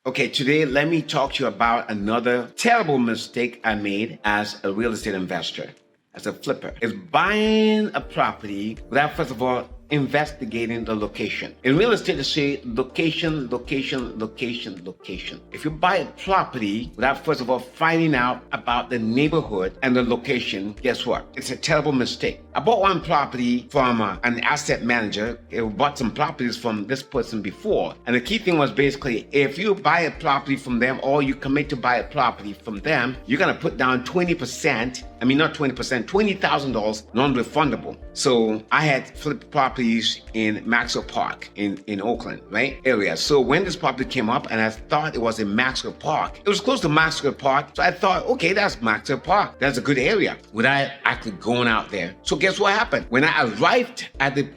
Okay, today let me talk to you about another terrible mistake I made as a real estate investor, as a flipper. Is buying a property without first of all investigating the location. In real estate, they say location, location, location, location. If you buy a property without first of all finding out about the neighborhood and the location, guess what? It's a terrible mistake. I bought one property from an asset manager. I bought some properties from this person before. And the key thing was basically, if you buy a property from them or you commit to buy a property from them, you're gonna put down 20%, I mean not 20%, $20,000 non-refundable. So I had flipped properties in Maxwell Park in Oakland, right? Area. So when this property came up and I thought it was in Maxwell Park, it was close to Maxwell Park. So I thought, okay, that's Maxwell Park. That's a good area without actually going out there. So guess what happened? When I arrived at the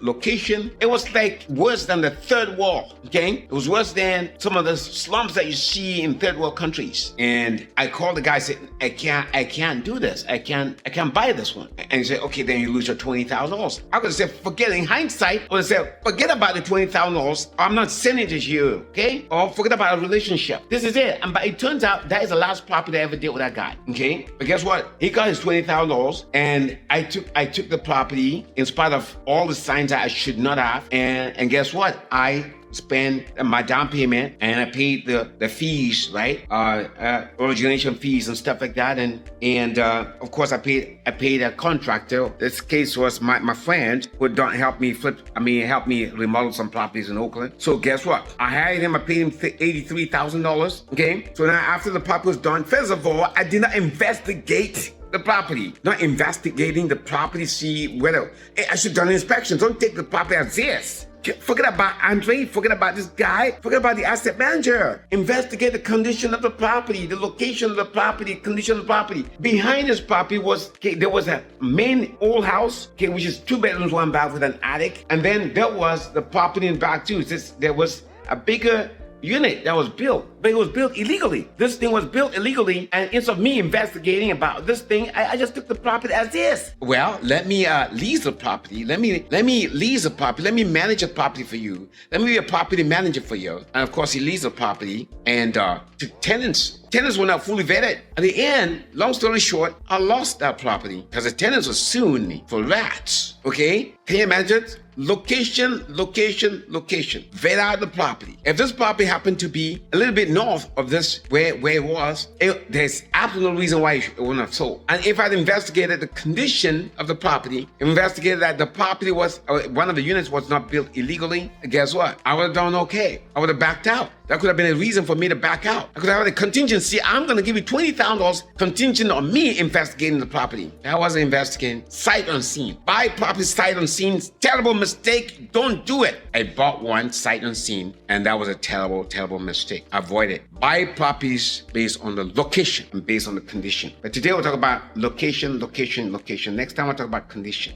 location, it was like worse than the third world, okay? It was worse than some of the slums that you see in third world countries. And I called the guy, said, I can't do this. I can't buy this one. And he said, okay, then you lose your $20,000. I could have said, forget it. In hindsight, I would have said, forget about the $20,000. I'm not sending it to you, okay? Or forget about a relationship. This is it. But it turns out that is the last property I ever did with that guy, okay? But guess what? He got his $20,000 and I took the property in spite of all the signs that I should not have. And guess what? I spent my down payment and I paid the fees, right? Origination fees and stuff like that. And of course I paid a contractor. This case was my friend who help me remodel some properties in Oakland. So guess what? I hired him, I paid him $83,000. Okay. So now after the property was done, first of all, I did not investigate the property, not investigating the property, see whether I should have done an inspection. Don't take the property as this. Forget about Andre, forget about this guy, forget about the asset manager. Investigate the condition of the property, the location of the property, condition of the property. Behind this property there was a main old house, which is 2 bedrooms, 1 bath with an attic. And then there was the property in back too. There was a bigger unit that was built, but it was built illegally. This thing was built illegally, and instead of me investigating about this thing, I just took the property as is. Well, let me lease the property. Let me lease the property. Let me manage the property for you. Let me be a property manager for you. And of course, he leased the property, and to tenants. Tenants were not fully vetted. At the end, long story short, I lost that property because the tenants were suing me for rats. Okay? Can you imagine? Location, location, location. Vet out the property. If this property happened to be a little bit north of this, where it was, there's absolutely no reason why it wouldn't have sold. And if I'd investigated the condition of the property, investigated that the property was, one of the units was not built illegally, guess what? I would have done okay. I would have backed out. That could have been a reason for me to back out. I could have had a contingency. I'm going to give you $20,000 contingent on me investigating the property. I wasn't investigating. Sight unseen. Buy property sight unseen. Terrible mistake. Don't do it. I bought one sight unseen, and that was a terrible, terrible mistake. Avoid it. Buy properties based on the location and based on the condition. But today we'll talk about location, location, location. Next time we'll talk about condition.